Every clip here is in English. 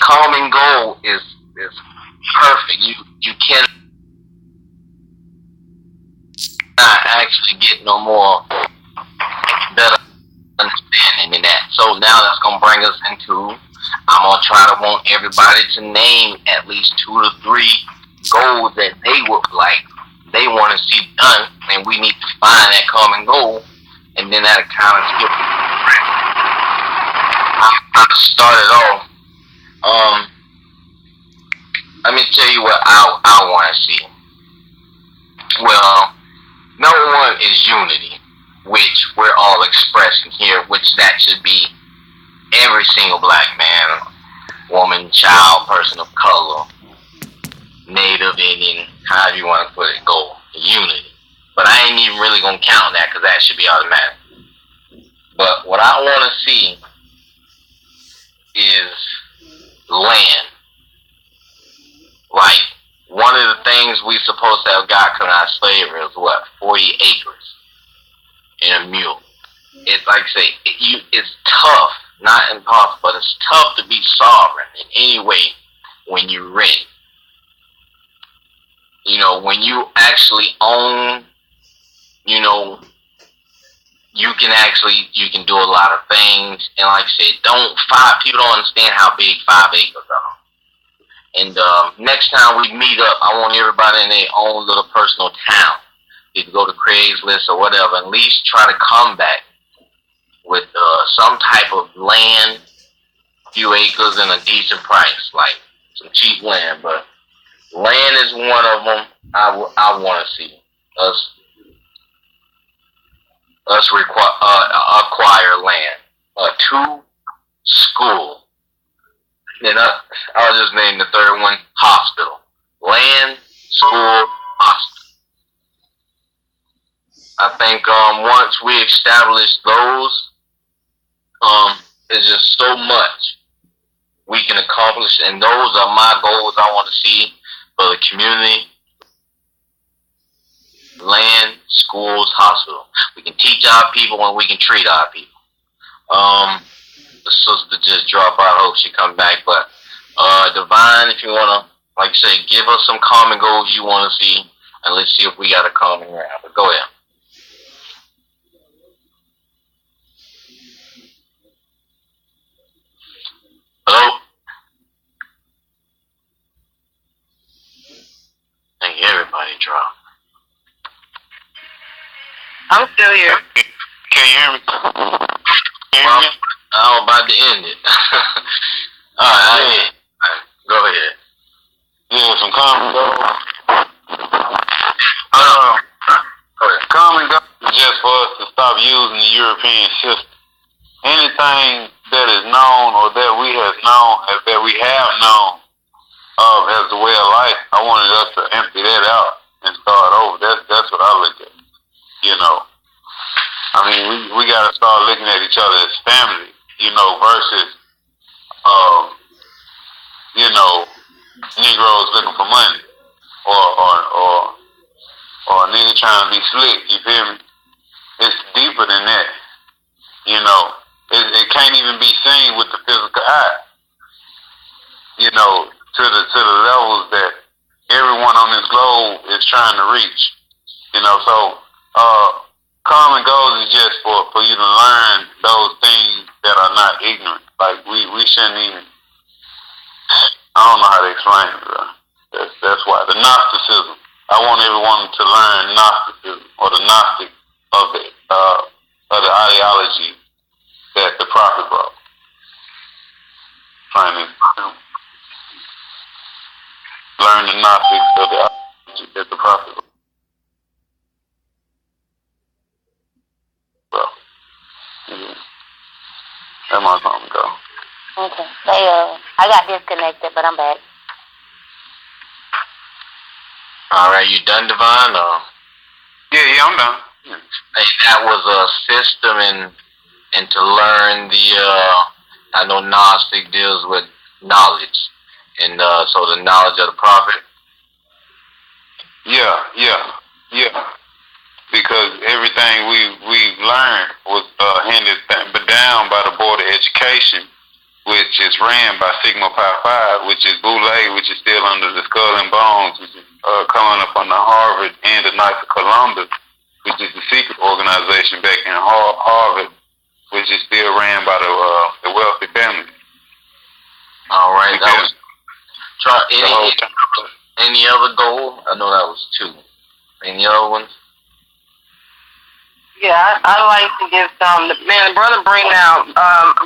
common goal is perfect. You cannot actually get no more better understanding than that. So now that's gonna bring us into, I'm gonna try to want everybody to name at least 2 to 3 goals that they would like, they want to see done, and we need to find that common goal, and then that kind of skip. I started off. Let me tell you what I want to see. Well, number one is unity, which we're all expressing here, which that should be every single black man, woman, child, person of color, Native, Indian, however you want to put it, goal, unity. But I ain't even really going to count that because that should be automatic. But what I want to see is land. Like, one of the things we supposed to have got coming out of slavery is what, 40 acres in a mule. It's like I say, it's tough, not impossible, but it's tough to be sovereign in any way when you're rent. You know, when you actually own, you know, you can do a lot of things. And like I said, people don't understand how big 5 acres are. And next time we meet up, I want everybody in their own little personal town. You can go to Craigslist or whatever, at least try to come back with some type of land, a few acres, and a decent price, like some cheap land. But land is one of them I want to see us acquire land. 2, school. Then I'll just name the third one, hospital. Land, school, hospital. I think once we establish those, it's just so much we can accomplish, and those are my goals I want to see for the community. Land, schools, hospital. We can teach our people and we can treat our people. The sister just dropped out. I hope she come back. But Divine, if you wanna, like I say, give us some common goals you wanna see, and let's see if we got a common ground. But go ahead. Hello. I think everybody dropped. I'm still here. Can you hear me? Well, I'm about to end it. Alright, go ahead. Yeah, some common goals. Go ahead. Common goals is just for us to stop using the European system. Anything that is known or that we have known of as the way of life, I wanted us to empty that out and start over. That's what I look at. You know, I mean, we got to start looking at each other as family, you know, versus, you know, Negroes looking for money or a nigga trying to be slick. You feel me? It's deeper than that. You know, it can't even be seen with the physical eye. You know, to the levels that everyone on this globe is trying to reach. You know, so. Common goals is just for you to learn those things that are not ignorant. Like we shouldn't even. I don't know how to explain it, bro. That's why the Gnosticism. I want everyone to learn Gnosticism or the Gnostic of the ideology that the prophet brought. Trying to learn the Gnostic of the ideology that the prophet brought. That's my common goal. Okay. I got disconnected, but I'm back. Alright, you done, Divine? Yeah, I'm done. Yeah. Hey, that was a system and to learn I know Gnostic deals with knowledge. And so the knowledge of the prophet. Yeah. Because everything we've learned was handed down by the Board of Education, which is ran by Sigma Pi Phi, which is Boule, which is still under the Skull and Bones, which is coming up under Harvard, and the Knights of Columbus, which is the secret organization back in Harvard, which is still ran by the wealthy family. All right, that was any other goal? I know that was 2. Any other ones? Yeah, I'd like to give some. Man, brother, bring out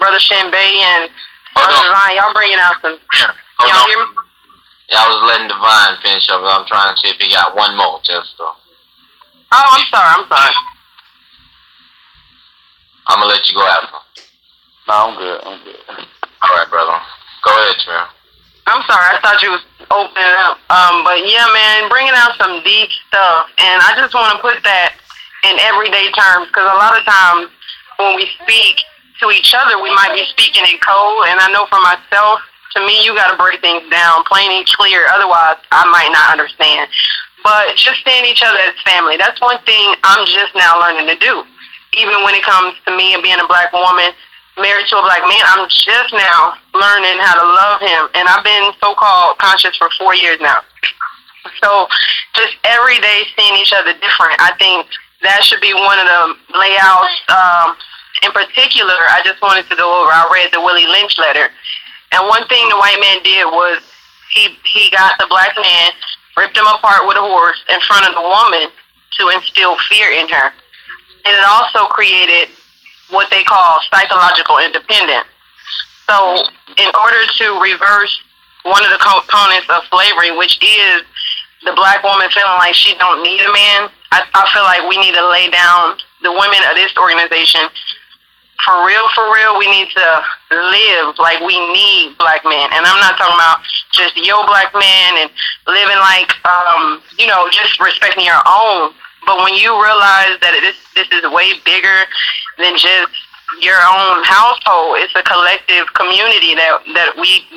brother Shinbei and brother Divine. Y'all bringing out some. Y'all hear me? Yeah, I was letting Divine finish up. I'm trying to see if he got one more. Just Oh, I'm sorry. I'm gonna let you go after. No, I'm good. All right, brother. Go ahead, Trey. I'm sorry, I thought you was opening up. But yeah, man, bringing out some deep stuff, and I just want to put that in everyday terms, because a lot of times when we speak to each other, we might be speaking in code, and I know for myself, to me, you got to break things down plain and clear, otherwise I might not understand. But just seeing each other as family, that's one thing I'm just now learning to do. Even when it comes to me and being a black woman, married to a black man, I'm just now learning how to love him. And I've been so-called conscious for 4 years now. So just every day seeing each other different, I think that should be one of the layouts. In particular, I just wanted to go over, I read the Willie Lynch letter. And one thing the white man did was he got the black man, ripped him apart with a horse in front of the woman to instill fear in her. And it also created what they call psychological independence. So in order to reverse one of the components of slavery, which is the black woman feeling like she don't need a man, I feel like we need to lay down, the women of this organization, for real, we need to live like we need black men. And I'm not talking about just yo black man and living like, just respecting your own. But when you realize that this is way bigger than just your own household, it's a collective community that we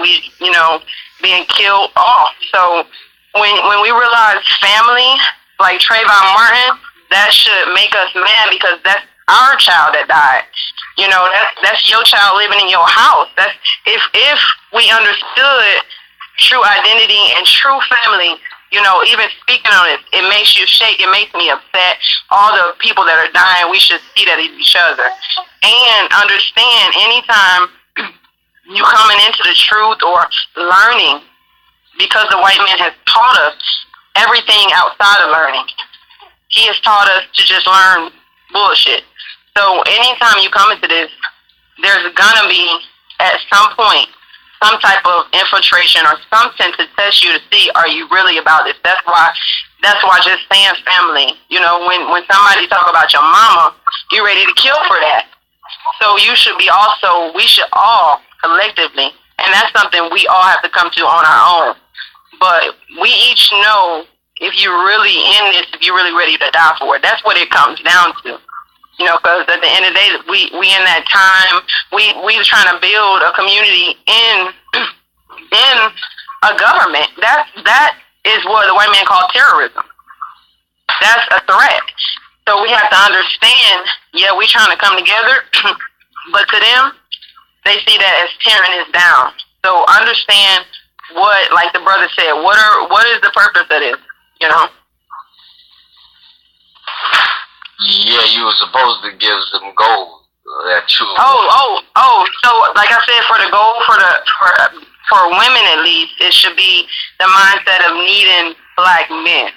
being killed off. So when we realize family, like Trayvon Martin, that should make us mad, because that's our child that died. That's your child living in your house. That's if we understood true identity and true family. Even speaking on it, it makes you shake. It makes me upset. All the people that are dying, we should see that in each other. And understand, anytime you coming into the truth or learning, because the white man has taught us everything outside of learning. He has taught us to just learn bullshit. So anytime you come into this, there's gonna be, at some point, some type of infiltration or something to test you to see, are you really about this? That's why just saying family, when somebody talk about your mama, you're ready to kill for that. So we should all collectively, and that's something we all have to come to on our own. But we each know if you're really in this, if you're really ready to die for it. That's what it comes down to. Because at the end of the day, we in that time, we was trying to build a community in a government. That is what the white man called terrorism. That's a threat. So we have to understand, we trying to come together, but to them, they see that as tearing us down. So understand what, like the brother said, what is the purpose of this, Yeah, you were supposed to give some goals. So like I said, for the goal for women at least, it should be the mindset of needing black men,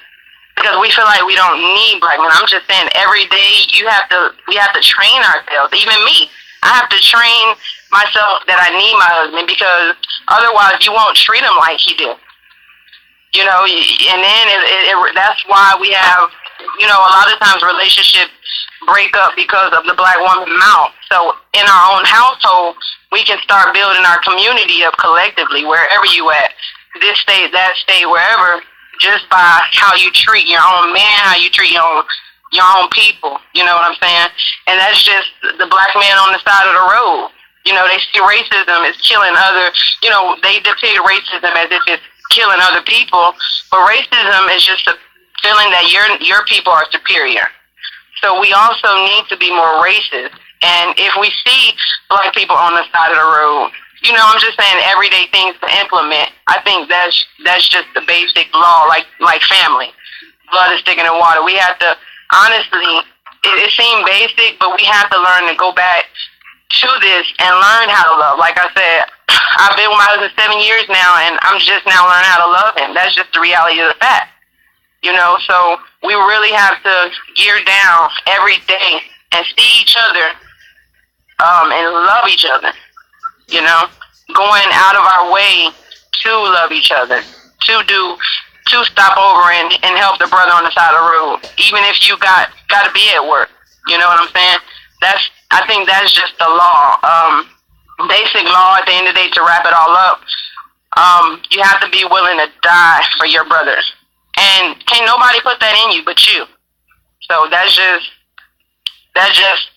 because we feel like we don't need black men. I'm just saying, every day we have to train ourselves. Even me, I have to train myself that I need my husband, because otherwise you won't treat him like he do. And then that's why we have. A lot of times relationships break up because of the black woman's mouth. So in our own household, we can start building our community up collectively, wherever you at, this state, that state, wherever, just by how you treat your own man, how you treat your own people. You know what I'm saying? And that's just the black man on the side of the road. They see racism as killing other, they depict racism as if it's killing other people, but racism is just a feeling that your people are superior. So we also need to be more racist. And if we see black people on the side of the road, I'm just saying everyday things to implement. I think that's just the basic law, like family. Blood is thicker than water. We have to, honestly, it seemed basic, but we have to learn to go back to this and learn how to love. Like I said, I've been with my husband 7 years now, and I'm just now learning how to love him. That's just the reality of the fact. So we really have to gear down every day and see each other and love each other. Going out of our way to love each other, to stop over and help the brother on the side of the road, even if you got to be at work. You know what I'm saying? I think that's just the law. Basic law at the end of the day, to wrap it all up. You have to be willing to die for your brother, and can't nobody put that in you but you. So that's just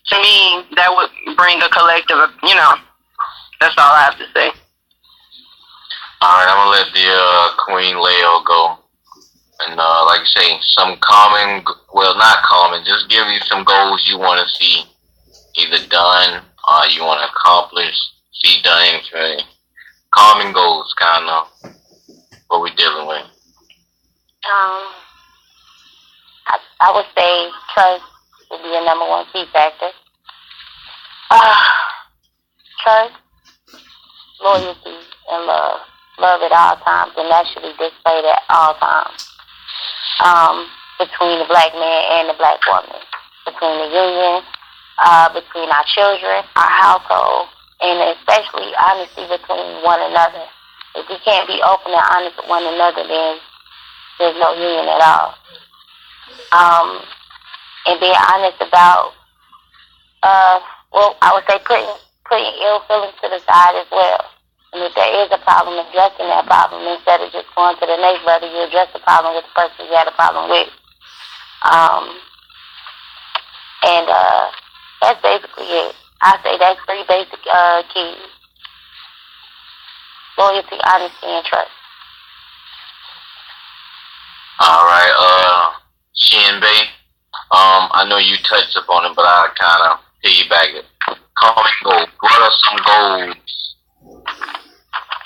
to me, that would bring a collective. That's all I have to say. All right, I'm gonna let the Queen Leo go, and like I say, some common, well, not common, just give you some goals you want to see either done or you want to accomplish, see done anything. Common goals, kind of what we're dealing with. I would say trust would be the number one key factor. Trust, loyalty, and love. Love at all times, and that should be displayed at all times. Between the black man and the black woman, between the union, between our children, our household, and especially honesty between one another. If we can't be open and honest with one another, then there's no union at all. And being honest about, I would say putting ill feelings to the side as well. And if there is a problem, addressing that problem instead of just going to the next brother, you address the problem with the person you had a problem with. And that's basically it. I say that's 3 basic keys: loyalty, honesty, and trust. All right, Shinbei. I know you touched upon it, but I kind of piggyback it. Common goals. What are some goals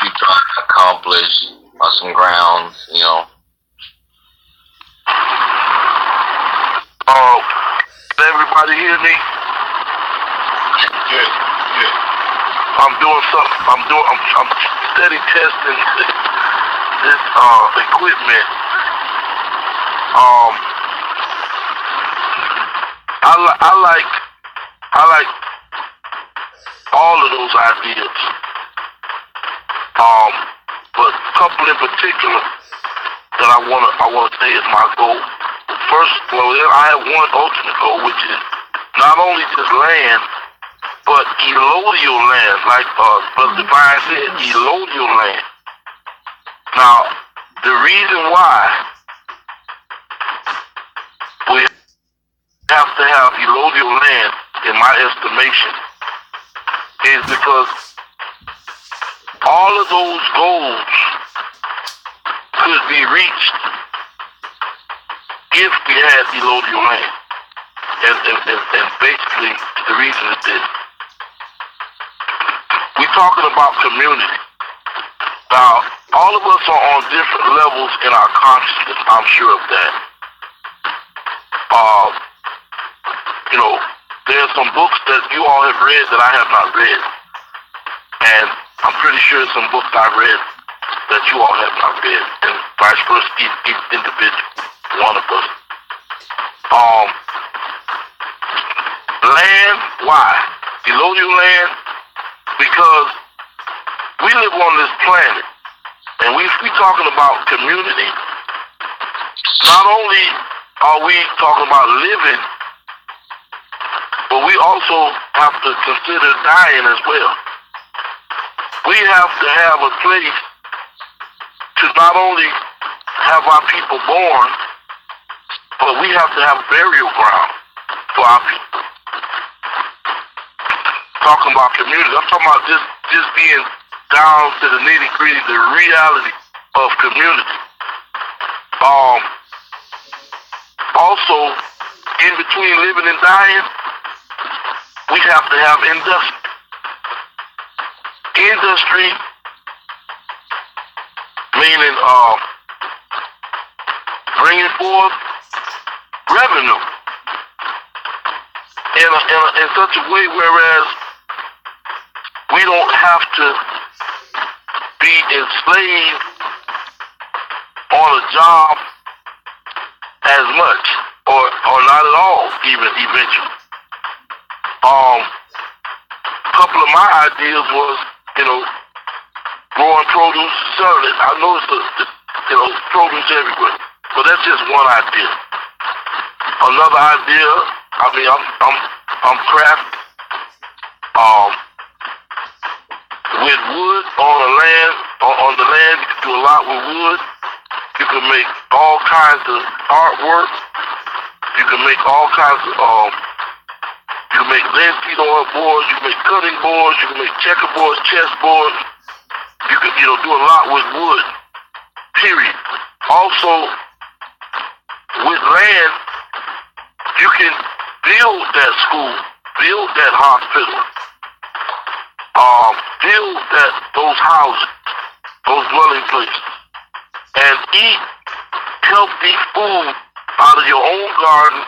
you try to accomplish, or some grounds, Can everybody hear me? Good. I'm doing something. I'm steady testing this equipment. I like all of those ideas. But a couple in particular that I wanna say is my goal. First, I have one ultimate goal, which is not only just land, but elodial land, like Brother Divine said, elodial land. Now, the reason why we have to have elodial land, in my estimation, is because all of those goals could be reached if we had elodial land. And basically, the reason is this. We're talking about community. Now, all of us are on different levels in our consciousness, I'm sure of that. There's some books that you all have read that I have not read. And I'm pretty sure some books I've read that you all have not read. And vice versa, each individual, one of us. Land, why? Elodial land, because we live on this planet, and we talking about community. Not only are we talking about living, but we also have to consider dying as well. We have to have a place to not only have our people born, but we have to have burial ground for our people. Talking about community, I'm talking about just being down to the nitty-gritty, the reality of community. Also, in between living and dying, we have to have industry. industry, meaning bringing forth revenue in such a way whereas we don't have to be enslaved on a job as much or not at all even eventually. A couple of my ideas was, growing produce, selling it. I know it's produce everywhere, but that's just one idea. Another idea, I'm crafting with wood on the land. You can do a lot with wood. You can make all kinds of artwork. You can make all kinds of you can make landscape boards. You can make cutting boards. You can make checkerboards, chessboards. You can do a lot with wood. Period. Also, with land, you can build that school, build that hospital, build those houses, those dwelling places, and eat healthy food out of your own garden,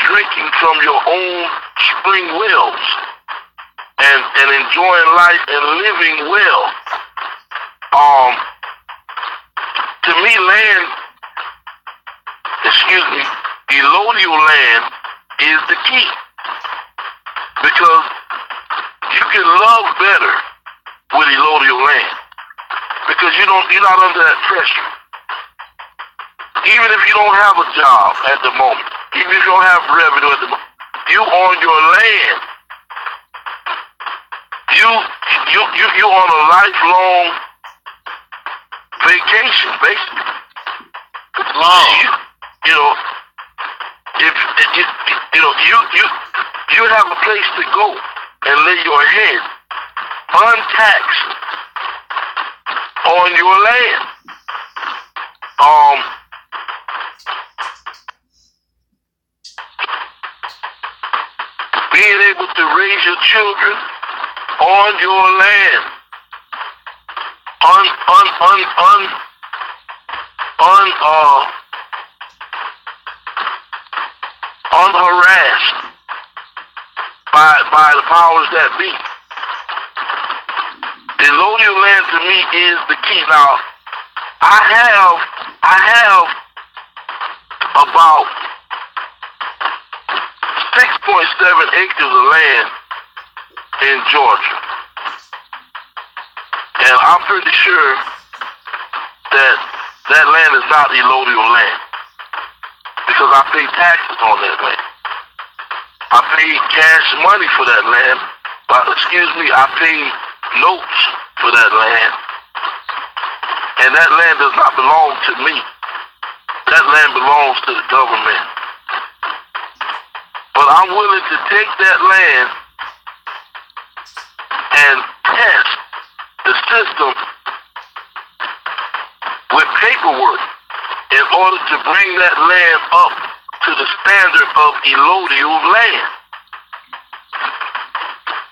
drinking from your own spring wells, and enjoying life and living well. To me, allodial land is the key, because you can love better with allodial land, because you're not under that pressure. Even if you don't have a job at the moment, even if you don't have revenue at the moment, you on your land. You on a lifelong vacation, basically. You have a place to go and lay your head untaxed on your land. Being able to raise your children on your land, unharassed by the powers that be. The allodial land to me is the key. Now, I have about 6.7 acres of land in Georgia, and I'm pretty sure that land is not allodial land, because I pay taxes on that land. I pay cash money for that land, I pay notes for that land, and that land does not belong to me. That land belongs to the government. But I'm willing to take that land and test the system with paperwork in order to bring that land up to the standard of allodial land.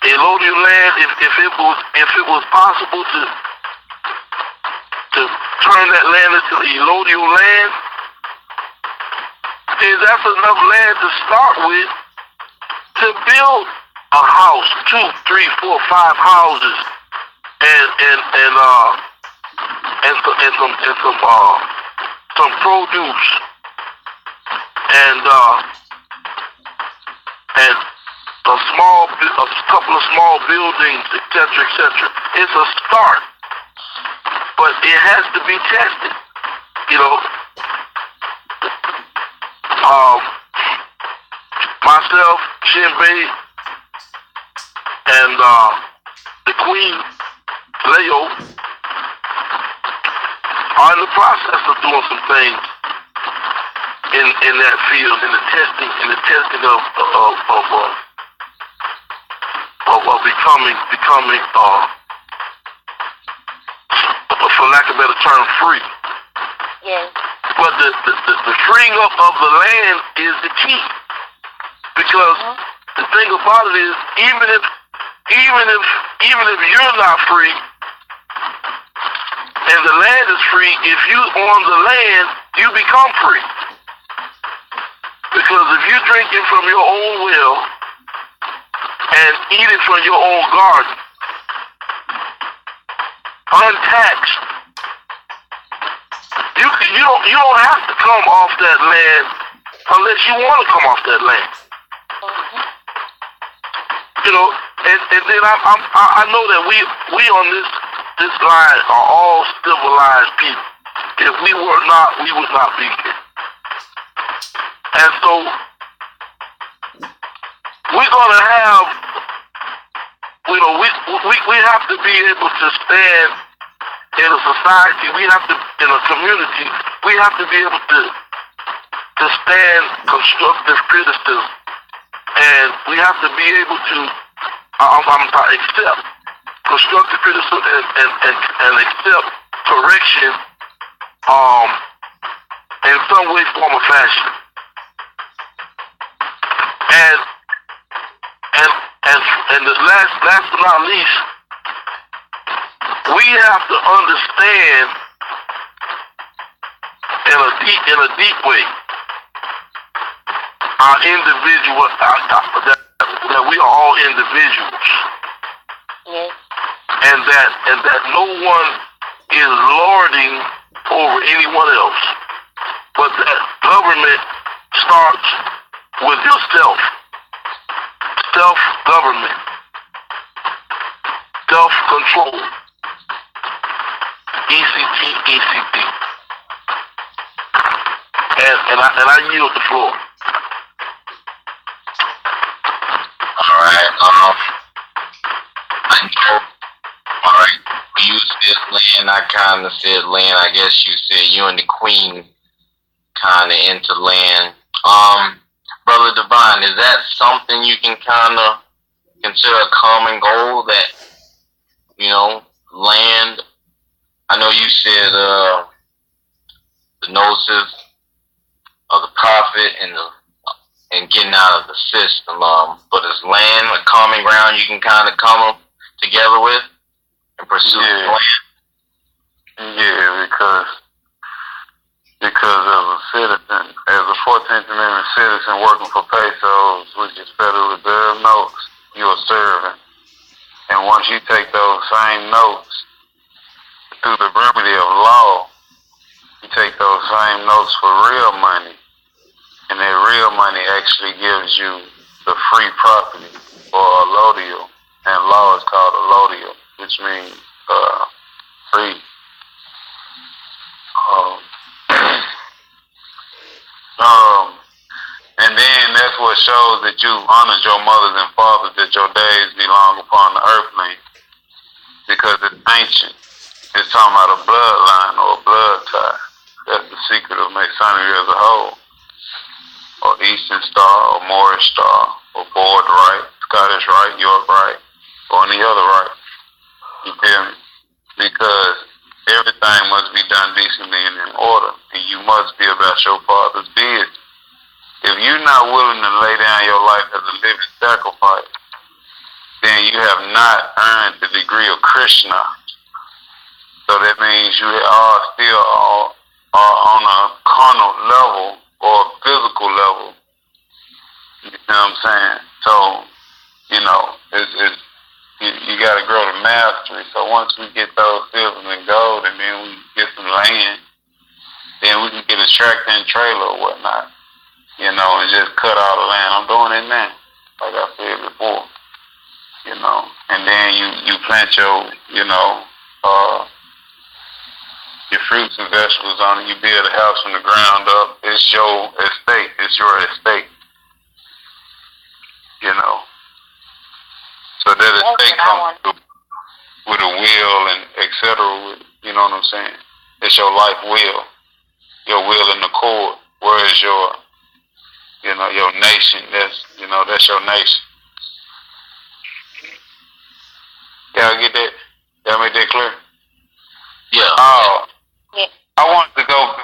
Allodial land, if it was possible to turn that land into allodial land, then that's enough land to start with to build a house, 2, 3, 4, 5 houses, some produce, and a couple of small buildings, etc., etc. It's a start, but it has to be tested. Myself, Shinbei, and the Queen, Leo, are in the process of doing some things in that field, in the testing of becoming, for lack of a better term, free. Yes. But the freeing up of the land is the key, because the thing about it is, even if even if you're not free and the land is free, if you own the land, you become free. Because if you're drinking from your own well and eating from your own garden, untaxed, you don't have to come off that land unless you want to come off that land. You know, and then I know that we on this line are all civilized people. If we were not, we would not be here. And so we're gonna have, you know, we have to be able to stand in a society. We have to, in a community, we have to be able to stand constructive criticism, and we have to be able to accept constructive criticism and accept correction in some way, form, or fashion. And the last but not least, we have to understand in a deep way our individual that we are all individuals. Yes. And that no one is lording over anyone else, but that government starts with yourself. Self-government, self-control, ECT. And I yield the floor. All right. I know. All right. You said land. I kind of said land. I guess you said you and the queen kind of into land. Brother Divine, is that something you can kind of consider a common goal, that, you know, land? I know you said the gnosis of the prophet and getting out of the system, but is land a common ground you can kind of come together with and pursue land? Yeah, because as a citizen, as a 14th Amendment citizen working for pesos, which is Federal Reserve notes, you're serving. And once you take those same notes through the remedy of law, you take those same notes for real money, and that real money actually gives you the free property, or allodial, and law is called allodial, which means free. And then that's what shows that you honored your mothers and fathers, that your days be long upon the earthling, because it's ancient. It's talking about a bloodline or a blood tie. That's the secret of Masonry as a whole, or Eastern Star, or Moorish Star, or Board Rite, Scottish Rite, York Rite, or any other Rite. You feel me? Because everything must be done decently and in order, and you must be about your father's business. If you're not willing to lay down your life as a living sacrifice, then you have not earned the degree of Krishna. So that means you are still on a carnal level or a physical level. You know what I'm saying? So, you know, you got to grow to mastery. So once we get those silver and gold, and then we get some land, then we can get a tractor and trailer or whatnot, you know, and just cut all the land. I'm doing it now, like I said before, you know. And then you plant your, you know, your fruits and vegetables on it. You build a house from the ground up. It's your estate. It's your estate, you know. So that estate comes with a will and et cetera, you know what I'm saying? It's your life will, your will in the court. Where is your, you know, your nation? That's, you know, that's your nation. Y'all get that? Y'all make that clear? Yeah. I wanted to go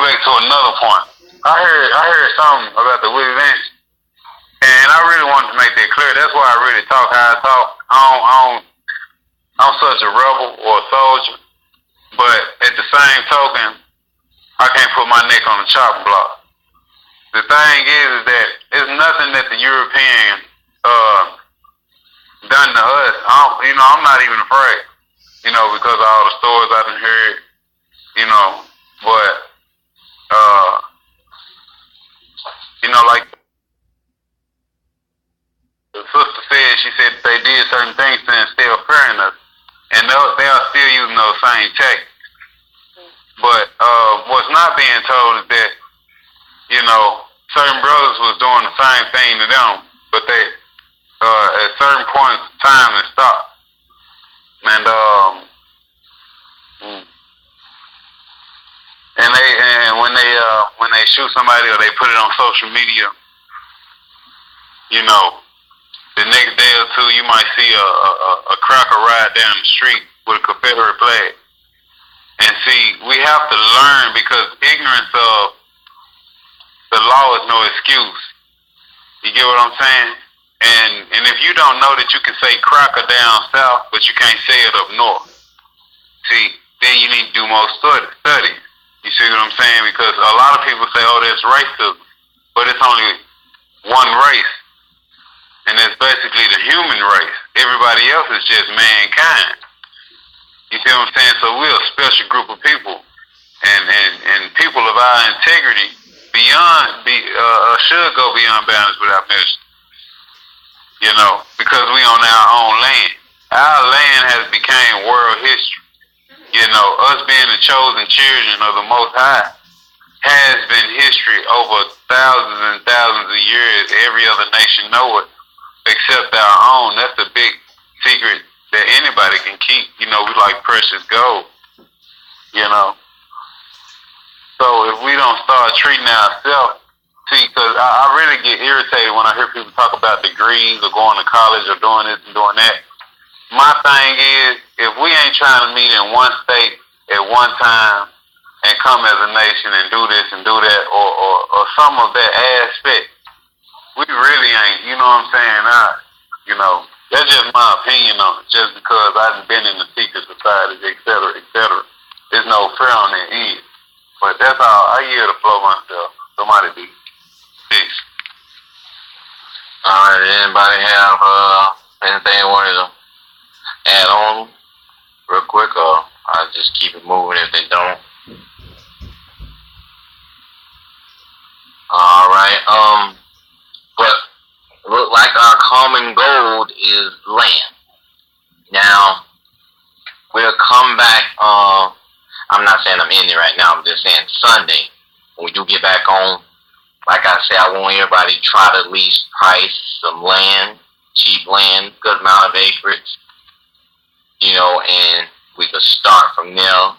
back to another point. I heard something about the Willie Lynch, and I really wanted to make that clear. That's why I really talk how I talk. I same token, I can't put my neck on the chopping block. The thing is that it's nothing that the European done to us. I'm not even afraid, because of all the stories I done heard, but, like the sister said, she said they did certain things to instill fear in us, and they are still using those same tactics. But what's not being told is that, certain brothers was doing the same thing to them, but they, at certain points in time, it stopped. And when they shoot somebody or they put it on social media, the next day or two you might see a cracker ride down the street with a Confederate flag. And see, we have to learn, because ignorance of the law is no excuse. You get what I'm saying? And if you don't know that you can say cracker down south, but you can't say it up north, see, then you need to do more study. You see what I'm saying? Because a lot of people say, oh, that's racism, but it's only one race, and that's basically the human race. Everybody else is just mankind. You see what I'm saying? So we're a special group of people, and people of our integrity should go beyond bounds without measure. Because we on our own land. Our land has become world history. Us being the chosen children of the Most High has been history over thousands and thousands of years. Every other nation know it, except our own. That's a big secret that anybody can keep. We like precious gold. So if we don't start treating ourselves, because I really get irritated when I hear people talk about degrees or going to college or doing this and doing that. My thing is, if we ain't trying to meet in one state at one time and come as a nation and do this and do that, or some of that aspect, we really ain't, you know what I'm saying? That's just my opinion on it, just because I've been in the secret societies, et cetera, et cetera. There's no fear on their end. But that's all. I hear the flow myself. Somebody be. Peace. Alright, anybody have anything they wanted to add on real quick, or I'll just keep it moving if they don't? Alright, but look like our common goal is land. Now, we'll come back, I'm not saying I'm in it right now, I'm just saying Sunday, when we do get back on, like I said, I want everybody to try to at least price some land, cheap land, good amount of acreage, and we could start from there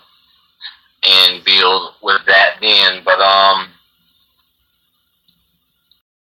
and build with that then. But